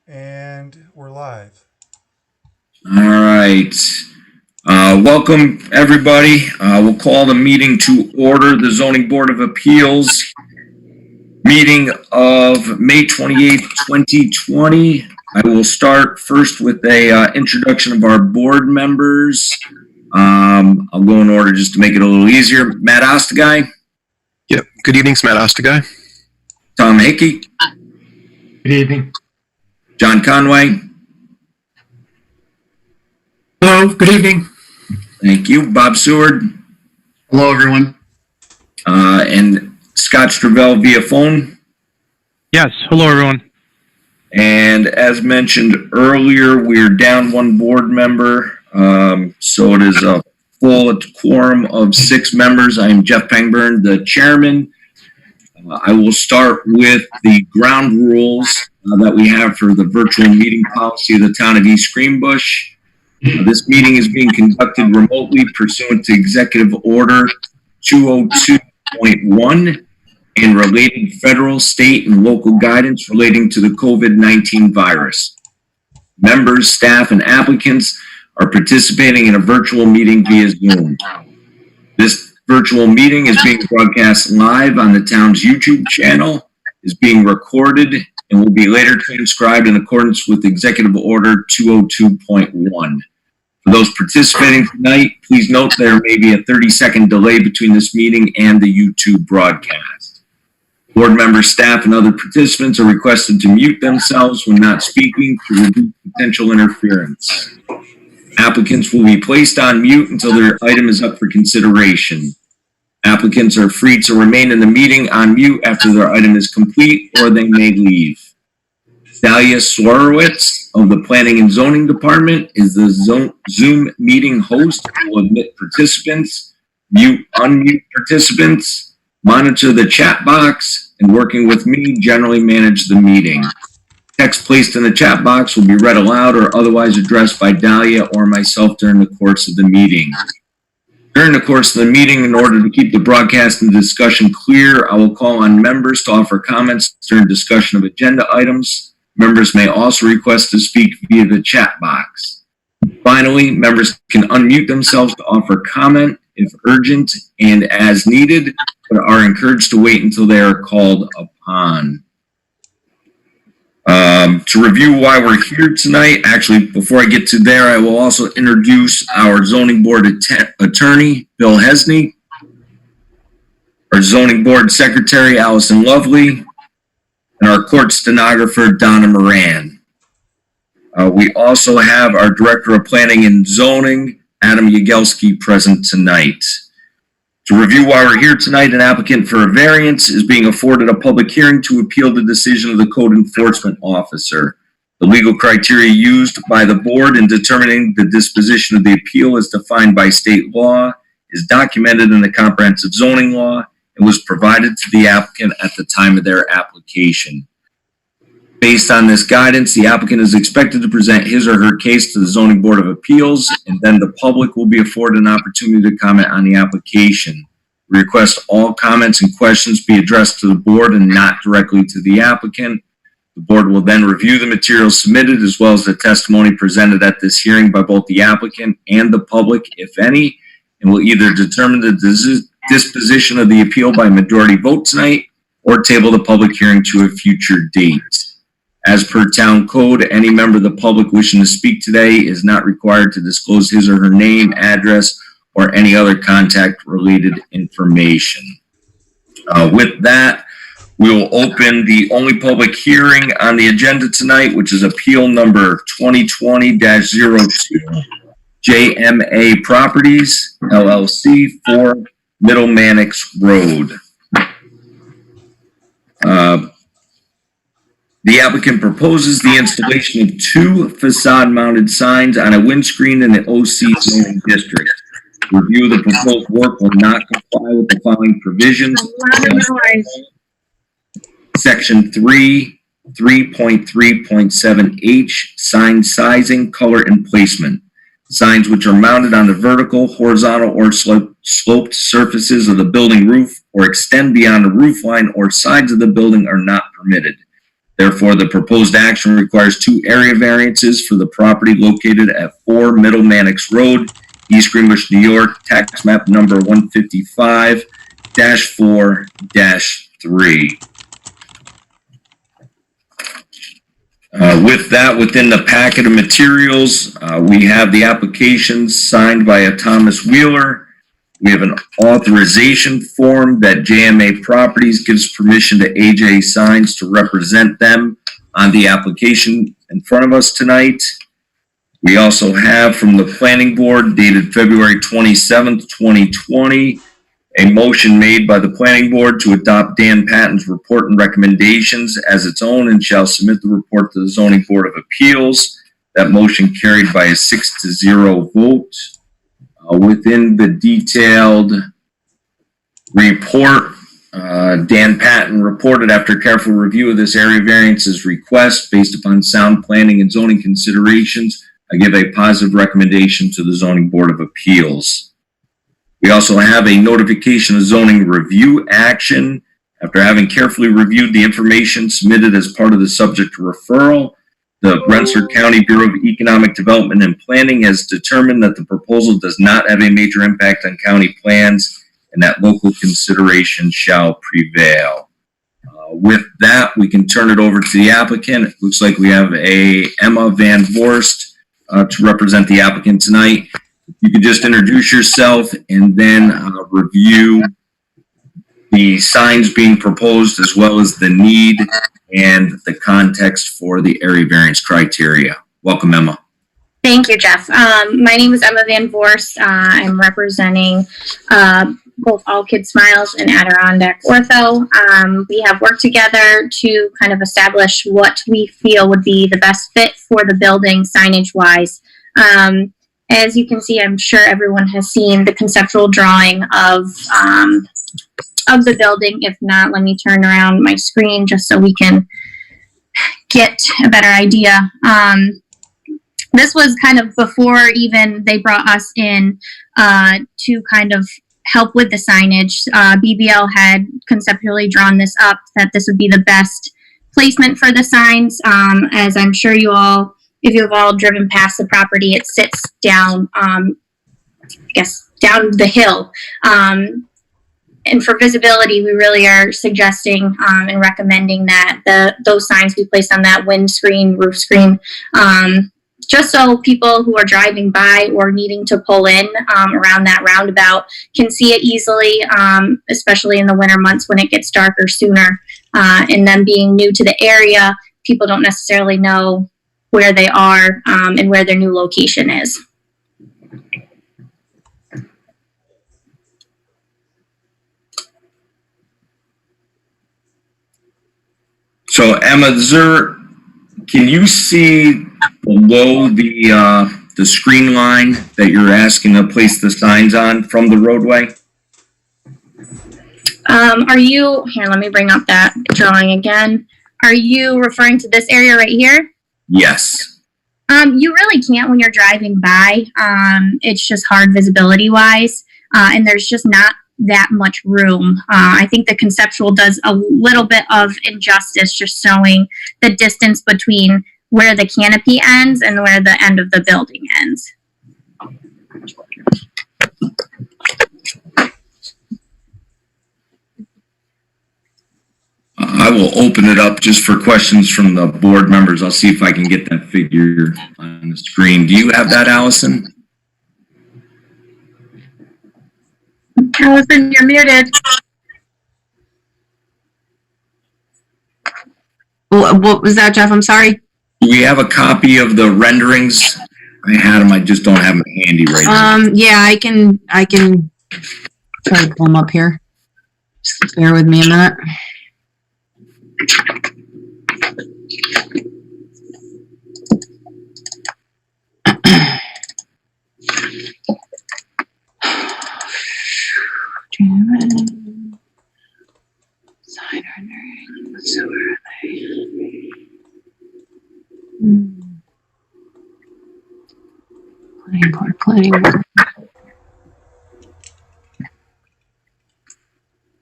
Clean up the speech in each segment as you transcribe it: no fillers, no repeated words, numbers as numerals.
And we're live. All right. Welcome, everybody. We'll call the meeting to order. The Zoning Board of Appeals meeting of May 28th, 2020. I will start first with a introduction of our board members. I'll go in order just to make it a little easier. Matt Ostagai. Yep. Good evening, Matt Ostagai. Tom Hickey. Good evening. John Conway. Hello, good evening. Thank you. Bob Seward. Hello, everyone. And Scott Stravell via phone. Yes. Hello, everyone. And as mentioned earlier, we're down one board member. So it is a full quorum of 6 members. I am Jeff Pangburn, the chairman. I will start with the ground rules that we have for the virtual meeting policy of the town of East Greenbush. This meeting is being conducted remotely pursuant to Executive Order 202.1 and related federal, state, and local guidance relating to the COVID-19 virus. Members, staff, and applicants are participating in a virtual meeting via Zoom. This virtual meeting is being broadcast live on the town's YouTube channel, is being recorded, and will be later transcribed in accordance with Executive Order 202.1. For those participating tonight, please note there may be a 30-second delay between this meeting and the YouTube broadcast. Board members, staff, and other participants are requested to mute themselves when not speaking to reduce potential interference. Applicants will be placed on mute until their item is up for consideration. Applicants are free to remain in the meeting on mute after their item is complete, or they may leave. Dahlia Swarowitz of the Planning and Zoning Department is the Zoom meeting host who will admit participants, mute, unmute participants, monitor the chat box, and working with me, generally manage the meeting. Text placed in the chat box will be read aloud or otherwise addressed by Dahlia or myself during the course of the meeting. During the course of the meeting, in order to keep the broadcast and discussion clear, I will call on members to offer comments during discussion of agenda items. Members may also request to speak via the chat box. Finally, members can unmute themselves to offer comment if urgent and as needed, but are encouraged to wait until they are called upon. To review why we're here tonight, actually, before I get to there, I will also introduce our zoning board attorney, Bill Hesney, our zoning board secretary, Allison Lovely, and our court stenographer, Donna Moran. We also have our director of planning and zoning, Adam Yagelski, present tonight. To review why we're here tonight, an applicant for a variance is being afforded a public hearing to appeal the decision of the code enforcement officer. The legal criteria used by the board in determining the disposition of the appeal as defined by state law is documented in the comprehensive zoning law and was provided to the applicant at the time of their application. Based on this guidance, the applicant is expected to present his or her case to the Zoning Board of Appeals, and then the public will be afforded an opportunity to comment on the application. We request all comments and questions be addressed to the board and not directly to the applicant. The board will then review the materials submitted as well as the testimony presented at this hearing by both the applicant and the public, if any, and will either determine the disposition of the appeal by majority vote tonight or table the public hearing to a future date. As per town code, any member of the public wishing to speak today is not required to disclose his or her name, address, or any other contact related information. With that, we will open the only public hearing on the agenda tonight, which is appeal number 2020-02, JMA Properties, LLC, 4 Middle Mannix Road. The applicant proposes the installation of 2 facade-mounted signs on a windscreen in the OC zoning district. Review of the proposed work will not comply with the following provisions. Section 3.3.7H, sign sizing, color, and placement. Signs which are mounted on the vertical, horizontal, or sloped surfaces of the building roof or extend beyond the roof line or sides of the building are not permitted. Therefore, the proposed action requires 2 area variances for the property located at 4 Middle Mannix Road, East Greenbush, New York, tax map number 155-4-3. With that, within the packet of materials, we have the applications signed by a Thomas Wheeler. We have an authorization form that JMA Properties gives permission to AJ Signs to represent them on the application in front of us tonight. We also have from the Planning Board dated February 27th, 2020, a motion made by the Planning Board to adopt Dan Patton's report and recommendations as its own and shall submit the report to the Zoning Board of Appeals. That motion carried by a 6-0 vote. Within the detailed report, Dan Patton reported after careful review of this area variances request based upon sound planning and zoning considerations, I give a positive recommendation to the Zoning Board of Appeals. We also have a notification of zoning review action. After having carefully reviewed the information submitted as part of the subject referral, the Rensselaer County Bureau of Economic Development and Planning has determined that the proposal does not have a major impact on county plans and that local consideration shall prevail. With that, we can turn it over to the applicant. It looks like we have Emma Van Voorst to represent the applicant tonight. You could just introduce yourself and then review the signs being proposed as well as the need and the context for the area variance criteria. Welcome, Emma. Thank you, Jeff. My name is Emma Van Voorst. I'm representing both All Kids Smiles and Adirondack Ortho. We have worked together to kind of establish what we feel would be the best fit for the building signage-wise. As you can see, I'm sure everyone has seen the conceptual drawing of the building. If not, let me turn around my screen just so we can get a better idea. This was kind of before even they brought us in to kind of help with the signage. BBL had conceptually drawn this up, that this would be the best placement for the signs. As I'm sure you all, if you've all driven past the property, it sits down, I guess, down the hill. And for visibility, we really are suggesting and recommending that those signs be placed on that windscreen, roof screen, just so people who are driving by or needing to pull in around that roundabout can see it easily, especially in the winter months when it gets darker sooner. And them being new to the area, people don't necessarily know where they are and where their new location is. So Emma, can you see below the screen line that you're asking to place the signs on from the roadway? Are you, here, let me bring up that drawing again. Are you referring to this area right here? Yes. You really can't when you're driving by. It's just hard visibility wise. And there's just not that much room. I think the conceptual does a little bit of injustice, just showing the distance between where the canopy ends and where the end of the building ends. I will open it up just for questions from the board members. I'll see if I can get that figure on the screen. Do you have that, Allison? Allison, you're muted. What was that, Jeff? I'm sorry. Do we have a copy of the renderings? I had them. I just don't have them handy right now. Yeah, I can try to pull them up here. Just bear with me a minute. Side renderings. So where are they? Planning board.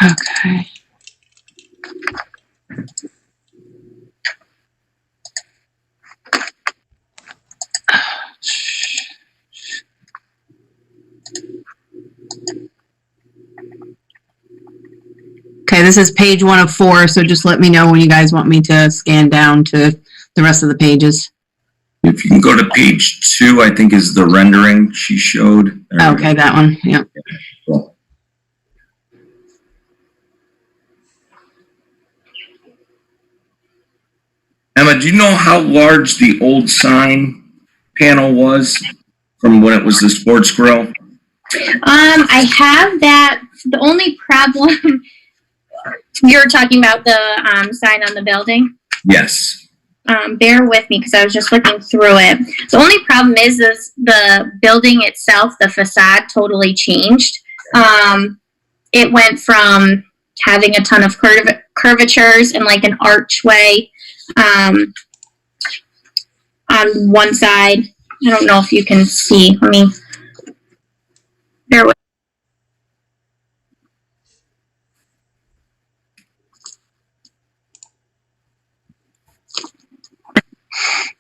Okay. Okay, this is page 1 of 4, so just let me know when you guys want me to scan down to the rest of the pages. If you can go to page 2, I think is the rendering she showed. Okay, that one, yeah. Cool. Emma, do you know how large the old sign panel was from when it was the sports grill? I have that. The only problem, you're talking about the sign on the building. Yes. Bear with me because I was just looking through it. The only problem is the building itself, the facade totally changed. It went from having a ton of curvatures and like an archway on one side. I don't know if you can see. Let me bear with.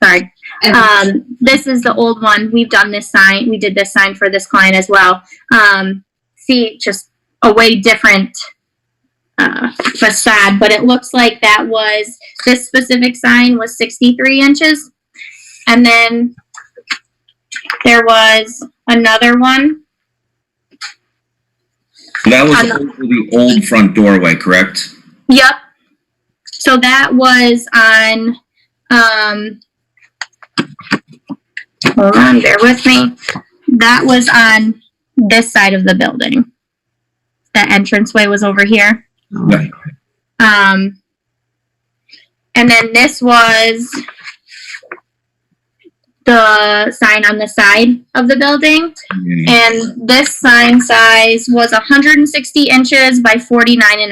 Sorry. This is the old one. We've done this sign. We did this sign for this client as well. See, just a way different facade, but it looks like that was, this specific sign was 63 inches. And then there was another one. That was over the old front doorway, correct? Yep. So that was on, hold on, bear with me. That was on this side of the building. The entranceway was over here. Right. And then this was the sign on the side of the building. And this sign size was 160 inches by 49 and